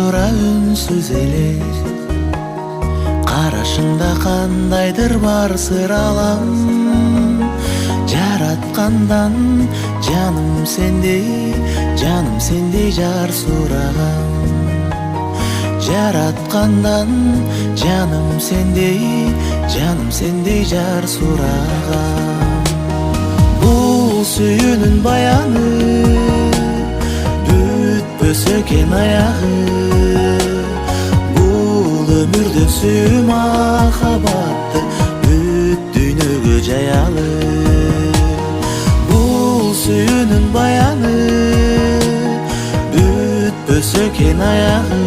жура үнсүз эле, карашыңда кандайдыр бар сыр алам. Жараткандан жаным сендей жар сурагам. Жараткандан жаным сендей жар сурагам. Бул сүйүүнүн баяны бүтпөс экен аягы. Бул өмүрдө сүйүү махабатты бүт дүйнөгө жаялы. Бул сүйүүнүн баяны бүтпөс экен аягы.